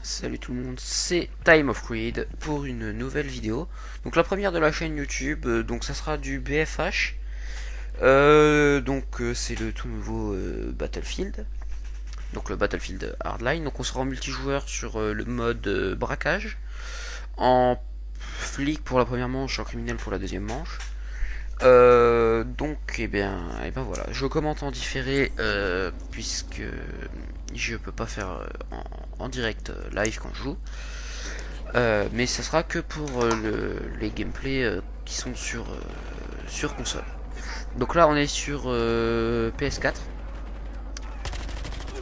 Salut tout le monde, c'est Time of Creed pour une nouvelle vidéo. Donc la première de la chaîne YouTube, donc ça sera du BFH. C'est le tout nouveau Battlefield. Donc le Battlefield Hardline. Donc on sera en multijoueur sur le mode braquage. En flic pour la première manche, en criminel pour la deuxième manche. Et bien voilà, je commente en différé puisque je peux pas faire en direct live quand je joue. Mais ça sera que pour les gameplays qui sont sur console. Donc là on est sur PS4.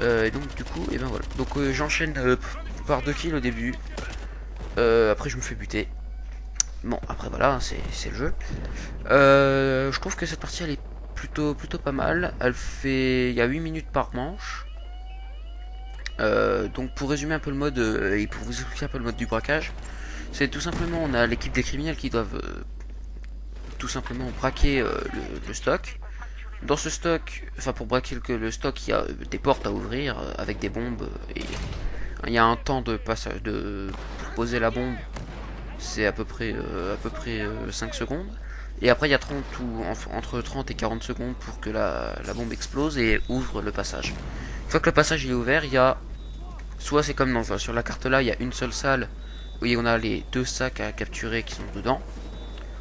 Et donc du coup, et ben voilà. Donc j'enchaîne par 2 kills au début. Après je me fais buter. Bon après voilà, c'est le jeu. Je trouve que cette partie elle est plutôt pas mal. Il y a 8 minutes par manche. Donc pour résumer un peu le mode et pour vous expliquer un peu le mode du braquage, c'est tout simplement on a l'équipe des criminels qui doivent tout simplement braquer le stock. Dans ce stock, enfin pour braquer le stock, il y a des portes à ouvrir avec des bombes et il y a un temps de passage pour poser la bombe, c'est à peu près 5 secondes. Et après il y a 30 ou entre 30 et 40 secondes pour que la bombe explose et ouvre le passage. Une fois que le passage est ouvert, il y a soit c'est comme sur la carte là, il y a une seule salle où on a les deux sacs à capturer qui sont dedans.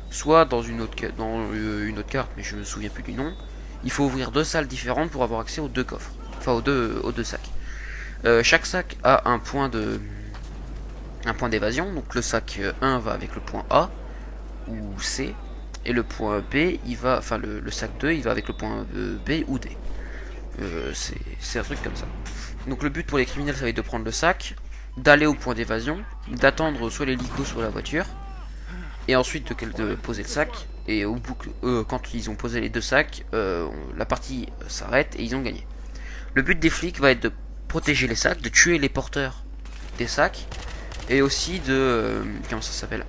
Soit dans une autre carte, mais je me souviens plus du nom, il faut ouvrir deux salles différentes pour avoir accès aux deux coffres, enfin aux deux sacs. Chaque sac a un point d'évasion, donc le sac 1 va avec le point A ou C, et le point B, le sac 2, il va avec le point B ou D. C'est un truc comme ça. Donc le but pour les criminels, ça va être de prendre le sac, d'aller au point d'évasion, d'attendre soit l'hélico, soit la voiture, et ensuite de poser le sac. Et quand ils ont posé les deux sacs, la partie s'arrête et ils ont gagné. Le but des flics va être de protéger les sacs, de tuer les porteurs des sacs, et aussi comment ça s'appelle,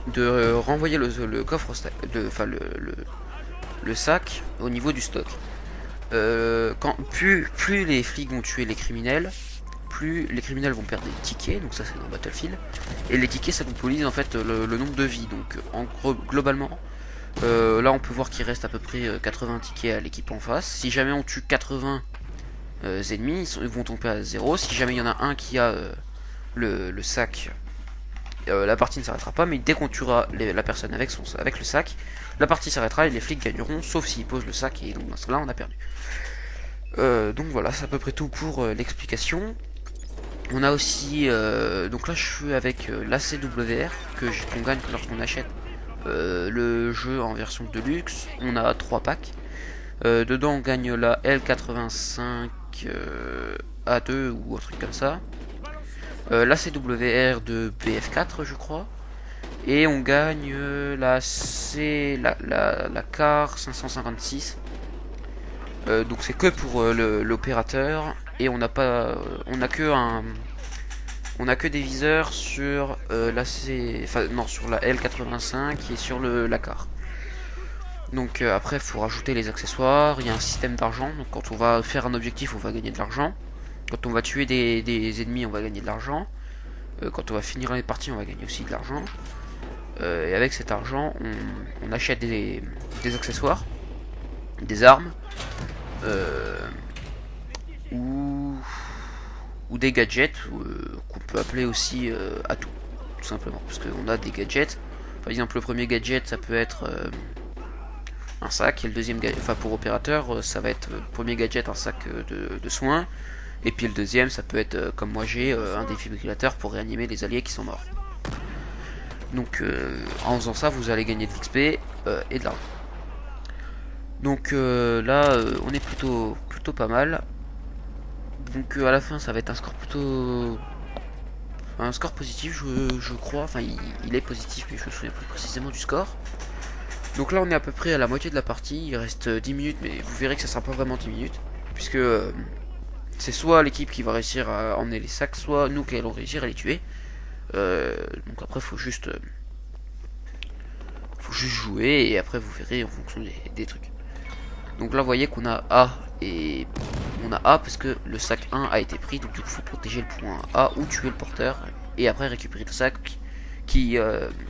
de renvoyer le coffre, le sac au niveau du stock. Plus les flics vont tuer les criminels, plus les criminels vont perdre des tickets, donc ça c'est dans Battlefield, et les tickets ça symbolise en fait le nombre de vies, donc en gros, globalement, là on peut voir qu'il reste à peu près 80 tickets à l'équipe en face. Si jamais on tue 80 ennemis, ils vont tomber à 0. Si jamais il y en a un qui a le sac, la partie ne s'arrêtera pas, mais dès qu'on tuera la personne avec le sac, la partie s'arrêtera et les flics gagneront, sauf s'ils posent le sac, et donc dans ce cas là on a perdu. Donc voilà, c'est à peu près tout pour l'explication. On a aussi, donc là je suis avec l'ACWR qu'on gagne lorsqu'on achète le jeu en version de luxe. On a 3 packs. Dedans on gagne la L85 A2 ou un truc comme ça. L'ACWR de BF4 je crois. Et on gagne la CAR 556. Donc c'est que pour l'opérateur et on n'a pas, on a que des viseurs sur sur la L85 et sur la CAR. Donc après il faut rajouter les accessoires, il y a un système d'argent, donc quand on va faire un objectif on va gagner de l'argent, quand on va tuer des ennemis on va gagner de l'argent, quand on va finir les parties on va gagner aussi de l'argent, et avec cet argent on achète des accessoires, des armes, ou des gadgets qu'on peut appeler aussi atouts, tout simplement, parce qu'on a des gadgets. Par exemple le premier gadget ça peut être un sac, et le deuxième gadget, enfin pour opérateur ça va être le premier gadget un sac de soins, et puis le deuxième ça peut être comme moi j'ai un défibrillateur pour réanimer les alliés qui sont morts. Donc en faisant ça vous allez gagner de l'XP et de l'argent. Donc là on est plutôt pas mal. Donc à la fin ça va être un score positif je crois, enfin il est positif mais je me souviens plus précisément du score. Donc là on est à peu près à la moitié de la partie, il reste 10 minutes mais vous verrez que ça sera pas vraiment 10 minutes puisque c'est soit l'équipe qui va réussir à emmener les sacs, soit nous qui allons réussir à les tuer. Donc après faut juste jouer et après vous verrez en fonction des trucs. Donc là vous voyez qu'on a A et on a A parce que le sac 1 a été pris, donc du coup il faut protéger le point A ou tuer le porteur et après récupérer le sac qui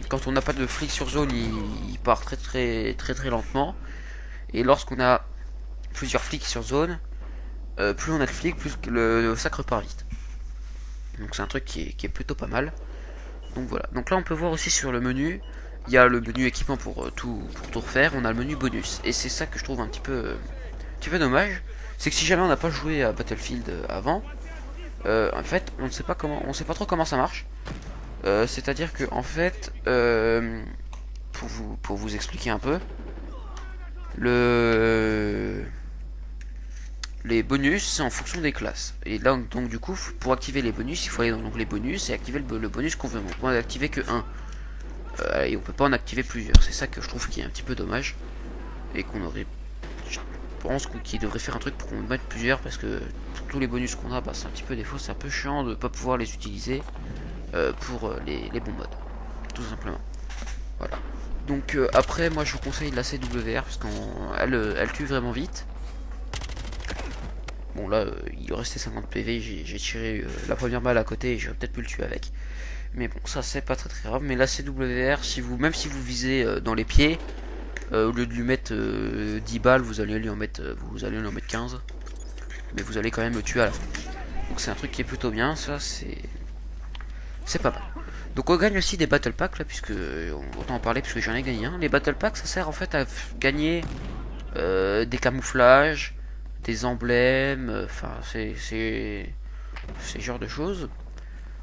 quand on n'a pas de flic sur zone il part très lentement, et lorsqu'on a plusieurs flics sur zone, plus on a de flics, plus le sac repart vite. Donc c'est un truc qui est plutôt pas mal. Donc voilà, donc là on peut voir aussi sur le menu, il y a le menu équipement pour tout refaire, on a le menu bonus, et c'est ça que je trouve un petit peu dommage, c'est que si jamais on n'a pas joué à Battlefield avant, en fait on sait pas trop comment ça marche. C'est à dire que en fait, pour vous expliquer un peu, les bonus c'est en fonction des classes, et là donc du coup pour activer les bonus il faut aller dans l'onglet bonus et activer le bonus qu'on veut. On peut en activer que un, et on peut pas en activer plusieurs. C'est ça que je trouve qui est un petit peu dommage, et qu'on aurait, je pense qu'il devrait faire un truc pour qu'on mette plusieurs, parce que tous les bonus qu'on a, bah, c'est un petit peu défaut, c'est un peu chiant de pas pouvoir les utiliser pour les bons modes, tout simplement. Voilà. Donc après moi je vous conseille la CWR parce qu'elle tue vraiment vite. Bon là il restait 50 PV, j'ai tiré la première balle à côté et j'aurais peut-être pu le tuer avec. Mais bon ça c'est pas très grave. Mais la CWR, même si vous visez dans les pieds, au lieu de lui mettre 10 balles, vous allez lui en mettre 15. Mais vous allez quand même le tuer à la fin. Donc c'est un truc qui est plutôt bien, ça c'est pas mal. Donc on gagne aussi des battle packs là, puisque autant en parler puisque j'en ai gagné un. Les battle packs ça sert en fait à gagner des camouflages, des emblèmes, enfin c'est ce genre de choses.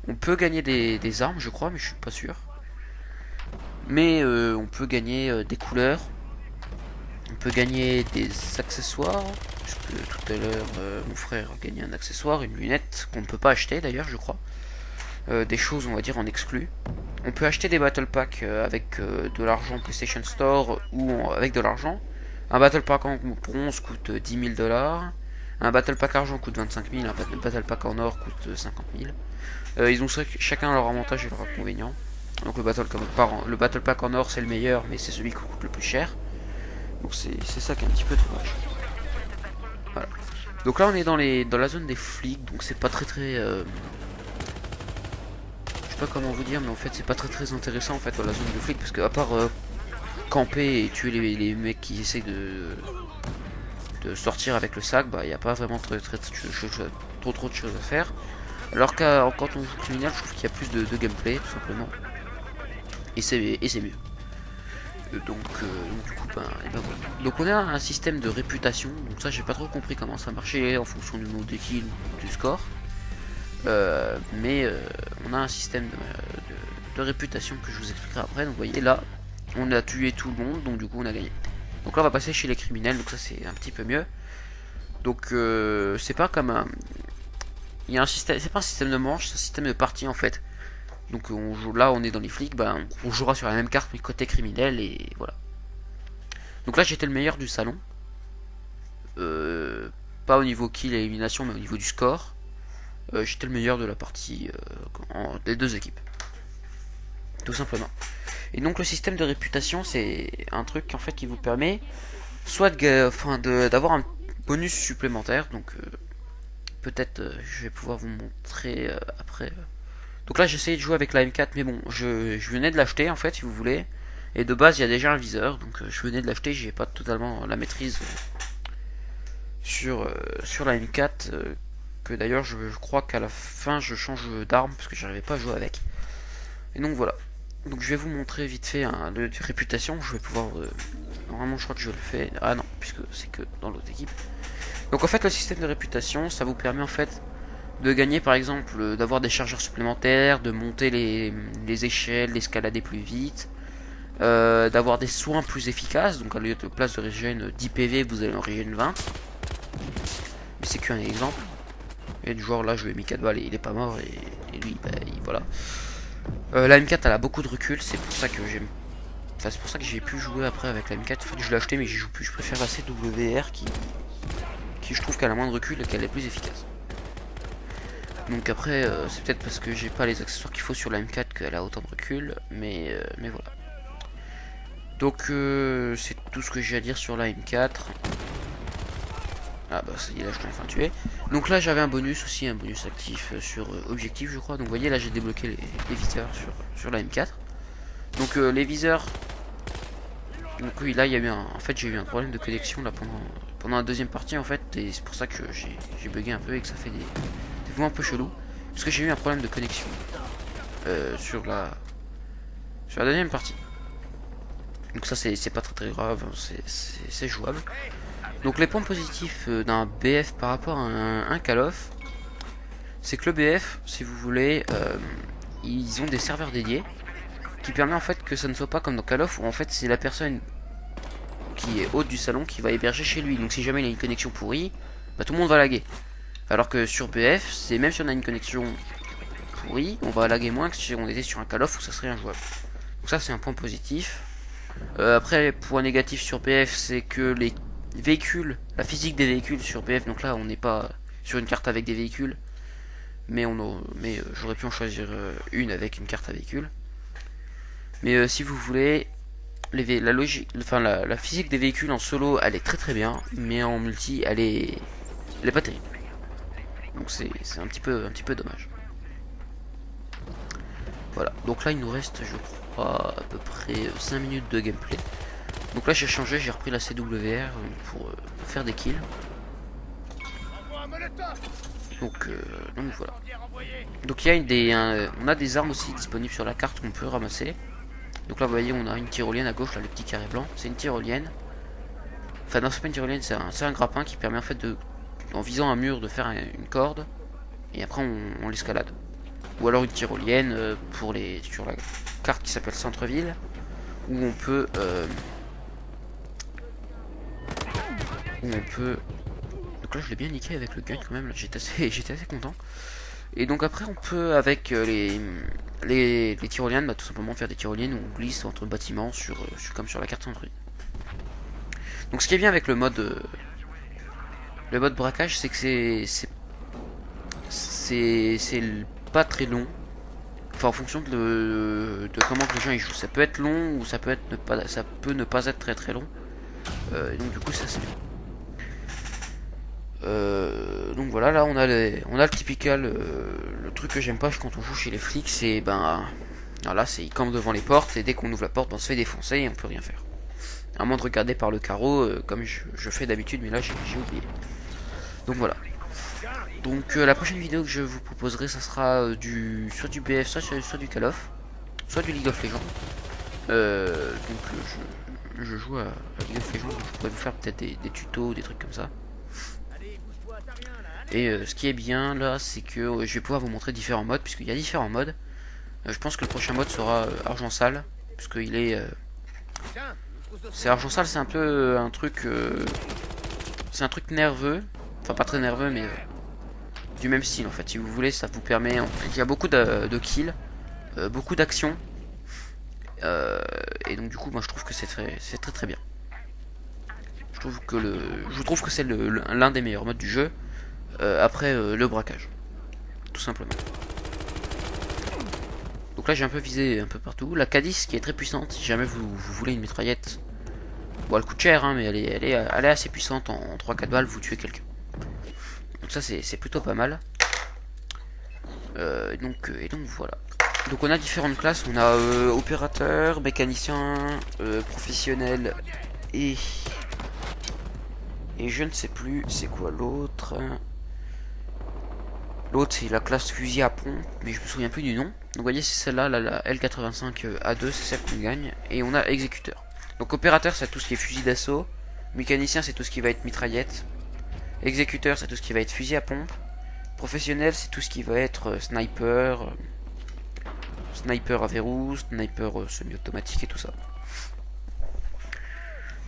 On peut gagner des armes je crois, mais je suis pas sûr. Mais on peut gagner des couleurs, on peut gagner des accessoires, puisque tout à l'heure mon frère a gagné un accessoire, une lunette qu'on ne peut pas acheter d'ailleurs je crois. Des choses on va dire en exclu. On peut acheter des battle packs avec de l'argent PlayStation Store ou avec de l'argent. Un battle pack en bronze coûte 10 000 $. Un battle pack argent coûte 25 000. Un battle pack en or coûte 50 000. Ils ont chacun leur avantage et leur inconvénient. Donc le battle pack en or c'est le meilleur, mais c'est celui qui coûte le plus cher. Donc c'est ça qui est un petit peu dommage. Voilà. Donc là on est dans la zone des flics, donc c'est pas très je sais pas comment vous dire, mais en fait c'est pas très intéressant en fait dans la zone de flic, parce que à part camper et tuer les mecs qui essayent de sortir avec le sac, bah il n'y a pas vraiment trop de choses à faire. Alors que quand on joue criminel, je trouve qu'il y a plus de gameplay tout simplement, et c'est mieux. Donc du coup ben voilà. Donc on a un système de réputation, donc ça j'ai pas trop compris comment ça marchait en fonction du nombre de kills ou du score. Mais on a un système de réputation que je vous expliquerai après. Donc vous voyez là on a tué tout le monde, donc du coup on a gagné. Donc là on va passer chez les criminels, donc ça c'est un petit peu mieux. Donc c'est pas comme un, il y a un système, c'est pas un système de manche, c'est un système de partie en fait. Donc on joue, là on est dans les flics, ben, on jouera sur la même carte mais côté criminel, et voilà. Donc là j'étais le meilleur du salon, pas au niveau kill et élimination mais au niveau du score. J'étais le meilleur de la partie des deux équipes, tout simplement. Et donc le système de réputation c'est un truc en fait qui vous permet soit d'avoir un bonus supplémentaire. Donc peut-être je vais pouvoir vous montrer après. Donc là j'essayais de jouer avec la M4, mais bon je venais de l'acheter en fait si vous voulez, et de base il y a déjà un viseur, donc je venais de l'acheter, j'ai pas totalement la maîtrise sur la M4, que d'ailleurs je crois qu'à la fin je change d'arme parce que j'arrivais pas à jouer avec. Et donc voilà, donc je vais vous montrer vite fait de réputation. Je vais pouvoir normalement je crois que je le fais, ah non puisque c'est que dans l'autre équipe. Donc en fait le système de réputation ça vous permet en fait de gagner, par exemple d'avoir des chargeurs supplémentaires, de monter les échelles, d'escalader plus vite, d'avoir des soins plus efficaces. Donc à lieu de place de régène 10 PV vous allez en régène 20. Mais c'est qu'un exemple. Et du genre là je lui ai mis 4 balles et il est pas mort, et lui bah, voilà. La M4 elle a beaucoup de recul, c'est pour ça que j'aime. Enfin, c'est pour ça que j'ai pu jouer après avec la M4. En fait je l'ai acheté mais j'y joue plus. Je préfère la CWR qui je trouve qu'elle a moins de recul et qu'elle est plus efficace. Donc après c'est peut-être parce que j'ai pas les accessoires qu'il faut sur la M4 qu'elle a autant de recul, mais voilà. Donc c'est tout ce que j'ai à dire sur la M4. Ah bah ça y est, là je l'ai enfin tué. Donc là j'avais un bonus aussi, un bonus actif sur objectif je crois. Donc vous voyez là j'ai débloqué les viseurs sur la M4. Donc les viseurs. Donc oui là il y a eu en fait j'ai eu un problème de connexion là pendant la deuxième partie en fait. Et c'est pour ça que j'ai bugué un peu et que ça fait des mouvements un peu chelous. Parce que j'ai eu un problème de connexion sur la deuxième partie. Donc ça c'est pas très grave, c'est jouable. Donc les points positifs d'un BF par rapport à un Call of, c'est que le BF, si vous voulez, ils ont des serveurs dédiés qui permet en fait que ça ne soit pas comme dans Call of où en fait c'est la personne qui est haute du salon qui va héberger chez lui. Donc si jamais il a une connexion pourrie, bah tout le monde va laguer. Alors que sur BF, c'est même si on a une connexion pourrie, on va laguer moins que si on était sur un Call of où ça serait injouable. Donc ça c'est un point positif. Après, point négatif sur BF, c'est que les véhicules, la physique des véhicules sur BF, donc là on n'est pas sur une carte avec des véhicules, mais j'aurais pu en choisir une avec une carte à véhicule. Mais si vous voulez, la logique, enfin la physique des véhicules en solo, elle est très bien, mais en multi, elle est pas terrible. Donc c'est un petit peu dommage. Voilà. Donc là il nous reste, je crois, à peu près 5 minutes de gameplay. Donc là j'ai changé, j'ai repris la CWR pour faire des kills. Donc voilà. Donc il y a on a des armes aussi disponibles sur la carte qu'on peut ramasser. Donc là vous voyez on a une tyrolienne à gauche, là le petit carré blanc, c'est une tyrolienne. Enfin non c'est pas une tyrolienne, c'est un grappin qui permet en fait en visant un mur de faire une corde. Et après on l'escalade. Ou alors une tyrolienne sur la carte qui s'appelle Centre-Ville. Où on peut donc là je l'ai bien niqué avec le gun quand même, j'étais assez content. Et donc après on peut avec les tyroliennes tout simplement faire des tyroliennes où on glisse entre bâtiments comme sur la carte centrale. Donc ce qui est bien avec le mode braquage, c'est que c'est pas très long. Enfin en fonction de comment les gens y jouent. Ça peut être long ou ça peut ne pas être très long. Et donc du coup ça c'est bien. Donc voilà, là on a le typical, le truc que j'aime pas quand on joue chez les flics, c'est là c'est ils campent devant les portes et dès qu'on ouvre la porte, on se fait défoncer et on peut rien faire. À moins de regarder par le carreau comme je fais d'habitude, mais là j'ai oublié. Donc voilà. Donc la prochaine vidéo que je vous proposerai, ça sera soit du BF, soit du Call of, soit du League of Legends. Donc je joue à League of Legends, donc je pourrais vous faire peut-être des tutos, des trucs comme ça. Et ce qui est bien là, c'est que je vais pouvoir vous montrer différents modes, puisqu'il y a différents modes. Je pense que le prochain mode sera argent sale, puisqu'il est... c'est argent sale, c'est un peu un truc... c'est un truc nerveux, enfin pas très nerveux, mais du même style en fait. Si vous voulez, ça vous permet... Il y a beaucoup de kills, beaucoup d'actions. Et donc du coup, moi je trouve que c'est très bien. Je trouve que c'est l'un des meilleurs modes du jeu. Après le braquage, tout simplement. Donc là j'ai un peu visé un peu partout. La Cadiz qui est très puissante, si jamais vous voulez une mitraillette. Bon elle coûte cher mais elle est assez puissante, en 3-4 balles vous tuez quelqu'un. Donc ça c'est plutôt pas mal. Et donc voilà. Donc on a différentes classes, on a opérateur, mécanicien, professionnel et je ne sais plus c'est quoi l'autre. L'autre c'est la classe fusil à pompe, mais je me souviens plus du nom. Donc vous voyez c'est celle-là, la L85A2, c'est celle qu'on gagne. Et on a exécuteur. Donc opérateur c'est tout ce qui est fusil d'assaut. Mécanicien c'est tout ce qui va être mitraillette. Exécuteur c'est tout ce qui va être fusil à pompe. Professionnel c'est tout ce qui va être sniper. Sniper à verrou, sniper semi-automatique et tout ça.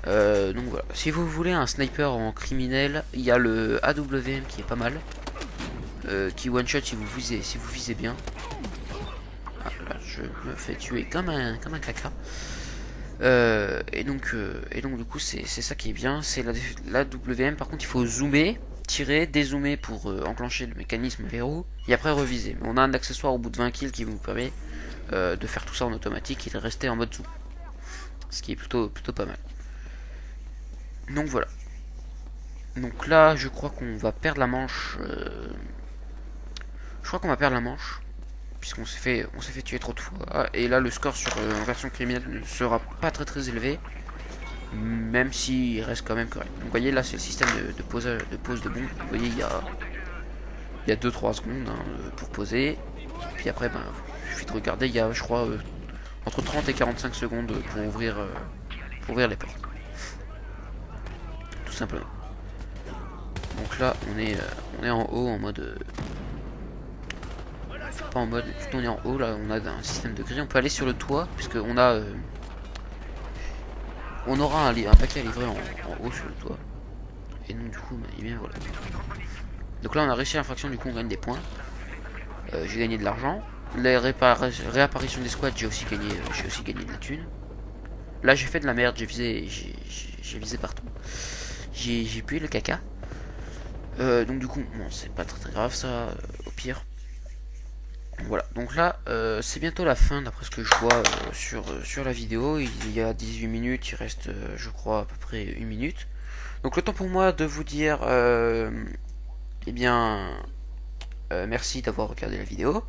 Donc voilà. Si vous voulez un sniper en criminel, il y a le AWM qui est pas mal. Qui one shot si vous visez bien. Ah, là, je me fais tuer comme un caca. Et donc du coup c'est ça qui est bien. C'est la WM. Par contre il faut zoomer, tirer, dézoomer pour enclencher le mécanisme verrou et après reviser. Mais on a un accessoire au bout de 20 kills qui vous permet de faire tout ça en automatique et de rester en mode zoom. Ce qui est plutôt pas mal. Donc voilà. Donc là, je crois qu'on va perdre la manche. Je crois qu'on va perdre la manche. Puisqu'on s'est fait tuer trop de fois. Et là, le score sur en version criminelle ne sera pas très élevé. Même s'il reste quand même correct. Donc vous voyez, là, c'est le système de pose de bombe. Vous voyez, il y a 2-3 secondes hein, pour poser. Puis après, ben, il suffit de regarder. Il y a, je crois, entre 30 et 45 secondes pour ouvrir les portes. Tout simplement. Donc là, on est en haut en mode... pas en mode, plutôt on est en haut, là on a un système de grille. On peut aller sur le toit, puisqu'on a... on aura un paquet à livrer en haut sur le toit. Et donc du coup, bah, et bien voilà. Donc là on a réussi l'infraction, du coup on gagne des points. J'ai gagné de l'argent. Les réapparitions des squads, j'ai aussi gagné de la thune. Là j'ai fait de la merde, j'ai visé partout. J'ai pué le caca. Donc du coup, bon, c'est pas très grave ça, au pire. Voilà, donc là, c'est bientôt la fin d'après ce que je vois sur la vidéo. Il y a 18 minutes, il reste, je crois, à peu près 1 minute. Donc le temps pour moi de vous dire, eh bien, merci d'avoir regardé la vidéo.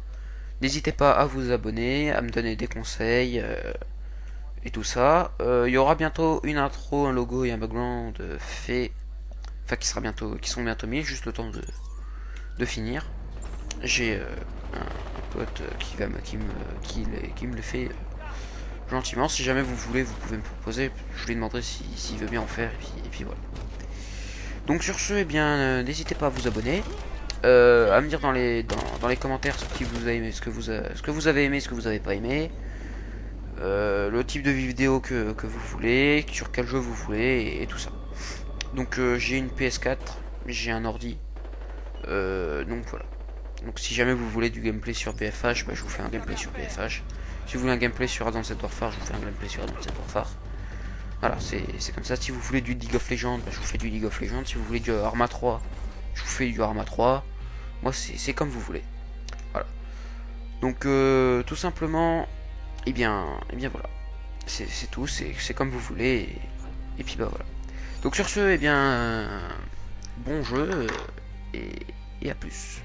N'hésitez pas à vous abonner, à me donner des conseils et tout ça. Il y aura bientôt une intro, un logo et un background fait, enfin qui sont bientôt mis, juste le temps de finir. J'ai un pote qui me le fait gentiment. Si jamais vous voulez, vous pouvez me proposer. Je lui demanderai s'il veut bien en faire. Et puis voilà. Donc sur ce, eh bien, n'hésitez pas à vous abonner. À me dire dans les commentaires ce que vous avez aimé, ce que vous avez aimé, ce que vous avez pas aimé. Le type de vidéo que vous voulez, sur quel jeu vous voulez, et tout ça. Donc j'ai une PS4, j'ai un ordi. Donc voilà. Donc si jamais vous voulez du gameplay sur BFH, bah, je vous fais un gameplay sur BFH. Si vous voulez un gameplay sur Advanced Warfare, je vous fais un gameplay sur Advanced Warfare. Voilà, c'est comme ça. Si vous voulez du League of Legends, bah, je vous fais du League of Legends. Si vous voulez du Arma 3, je vous fais du Arma 3. Moi, c'est comme vous voulez. Voilà. Donc, tout simplement, eh bien voilà. C'est tout, c'est comme vous voulez. Et puis, bah voilà. Donc, sur ce, eh bien, bon jeu et à plus.